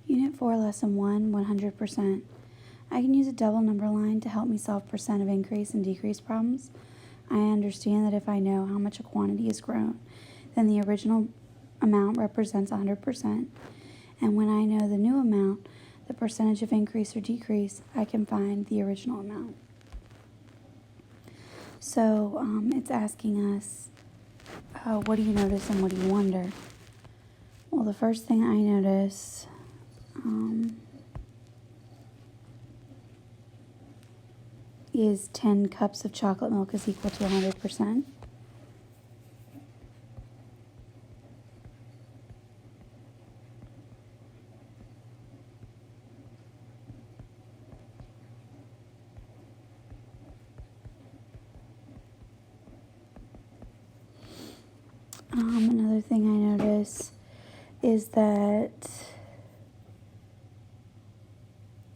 Unit 4, Lesson 1, 100%. I can use a double number line to help me solve percent of increase and decrease problems. I understand that if I know how much a quantity has grown, then the original amount represents 100%. And when I know the new amount, the percentage of increase or decrease, I can find the original amount. So it's asking us, what do you notice and what do you wonder? Well, the first thing I notice is 10 cups of chocolate milk is equal to 100%. Another thing I notice is that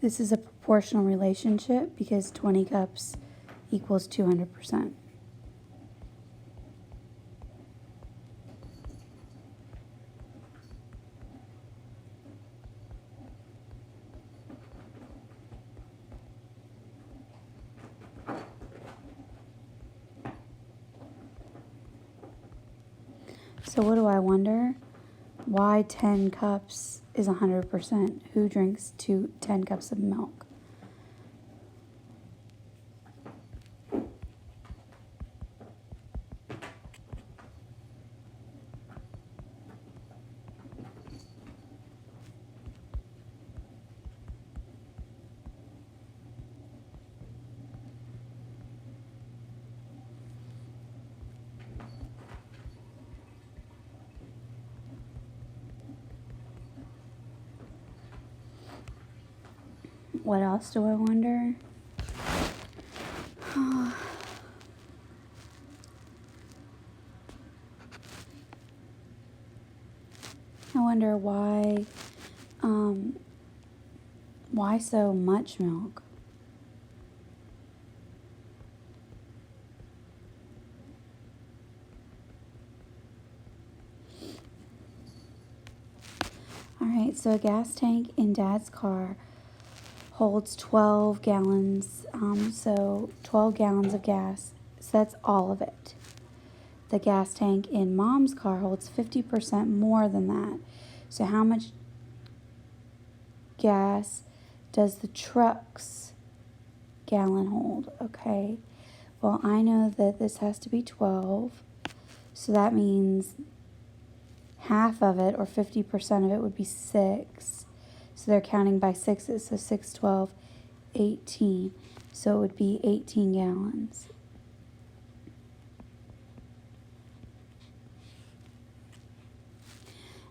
this is a proportional relationship because 20 cups equals 200%. So what do I wonder? Why 10 cups is 100%? Who drinks 10 cups of milk? What else do I wonder? I wonder why so much milk? All right, so a gas tank in Dad's car holds 12 gallons, so 12 gallons of gas, so that's all of it. The gas tank in Mom's car holds 50% more than that. So how much gas does the truck's gallon hold? Okay, well, I know that this has to be 12, so that means half of it, or 50% of it, would be 6. So they're counting by 6s, so 6, 12, 18. So it would be 18 gallons.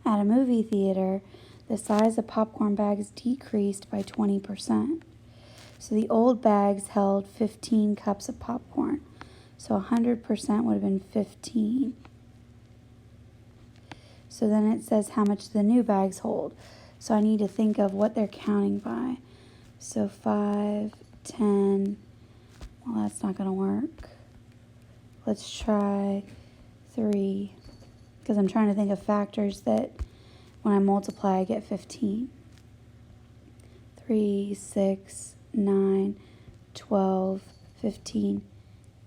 At a movie theater, the size of popcorn bags decreased by 20%. So the old bags held 15 cups of popcorn. So 100% would have been 15. So then it says how much the new bags hold. So I need to think of what they're counting by. So 5, 10, well, that's not going to work. Let's try 3, because I'm trying to think of factors that when I multiply, I get 15. 3, 6, 9, 12, 15,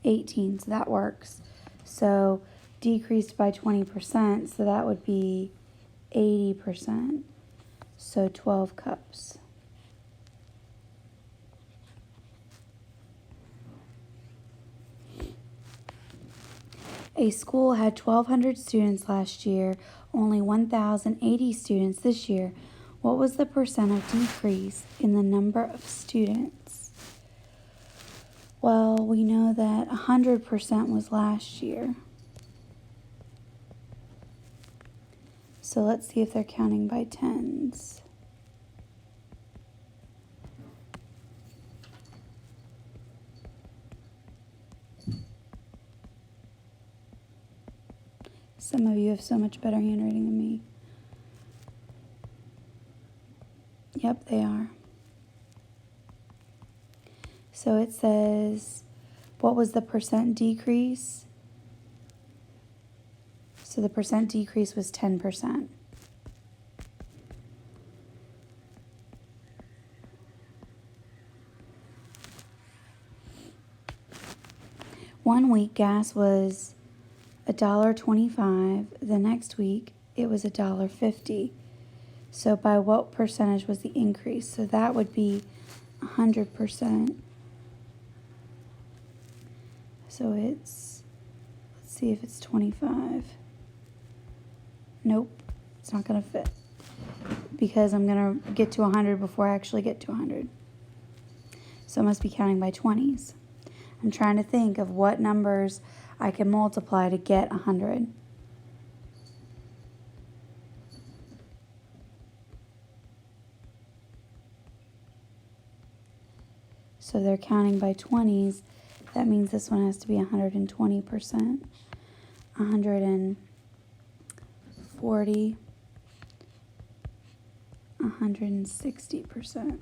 18, so that works. So decreased by 20%, so that would be 80%. So 12 cups. A school had 1,200 students last year, only 1,080 students this year. What was the percent of decrease in the number of students? Well, we know that 100% was last year. So let's see if they're counting by tens. Some of you have so much better handwriting than me. Yep, they are. So it says, what was the percent decrease? So the percent decrease was 10%. 1 week gas was $1.25. The next week it was $1.50. So by what percentage was the increase? So that would be 100%. So let's see if it's 25. Nope, it's not gonna fit because I'm gonna get to 100 before I actually get to 100. So I must be counting by 20s. I'm trying to think of what numbers I can multiply to get 100. So they're counting by 20s. That means this one has to be 120%. 140, 160%.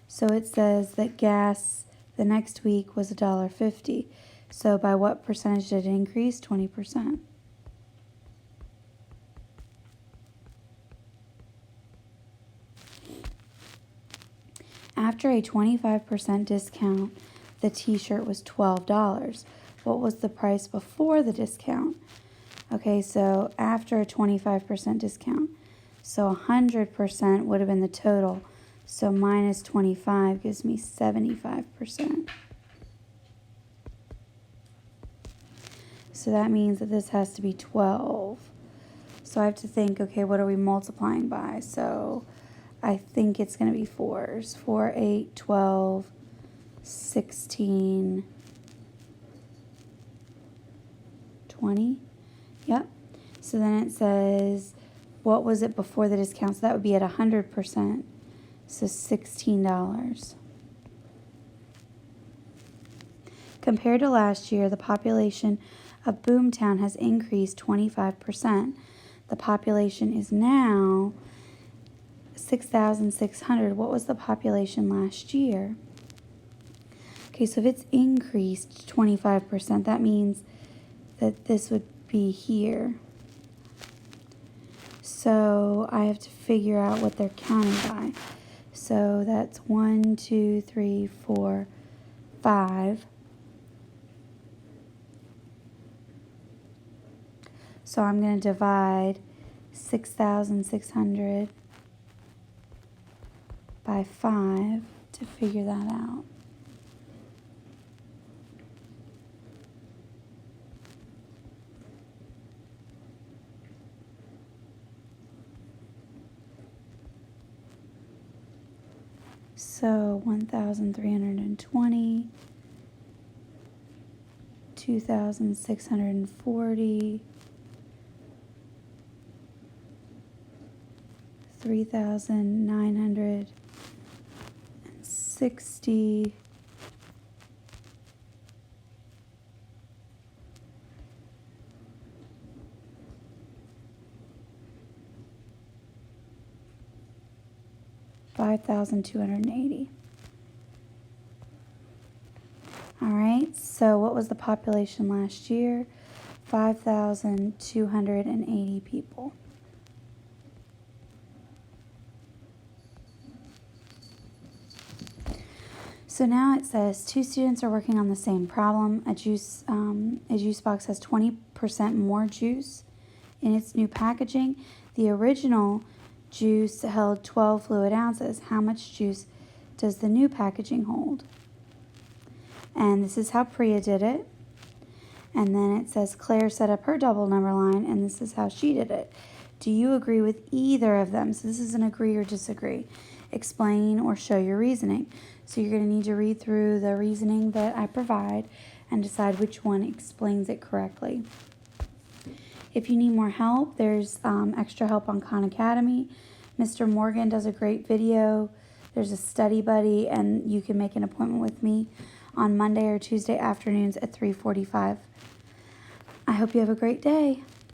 So it says that gas the next week was $1.50. So by what percentage did it increase? 20%. After a 25% discount, the t-shirt was $12. What was the price before the discount? Okay, so after a 25% discount. So 100% would have been the total. So minus 25 gives me 75%. So that means that this has to be 12. So I have to think, okay, what are we multiplying by? So I think it's going to be 4s. 4, 8, 12, 16, 20. Yep. So then it says, what was it before the discount? So that would be at 100%. So $16. Compared to last year, the population of Boomtown has increased 25%. The population is now 6,600. What was the population last year? Okay, so if it's increased 25%, that means that this would be here. So I have to figure out what they're counting by. So that's 1, 2, 3, 4, 5. So I'm going to divide 6,600 by 5 to figure that out. So 1,320, 2,640, 3,960, 5,280. All right, so what was the population last year? 5,280 people. So now it says 2 students are working on the same problem. A juice box has 20% more juice in its new packaging. The original juice held 12 fluid ounces. How much juice does the new packaging hold? And this is how Priya did it. And then it says Claire set up her double number line, and this is how she did it. Do you agree with either of them? So this is an agree or disagree. Explain or show your reasoning. So you're going to need to read through the reasoning that I provide and decide which one explains it correctly. If you need more help, there's extra help on Khan Academy. Mr. Morgan does a great video. There's a study buddy, and you can make an appointment with me on Monday or Tuesday afternoons at 3:45. I hope you have a great day.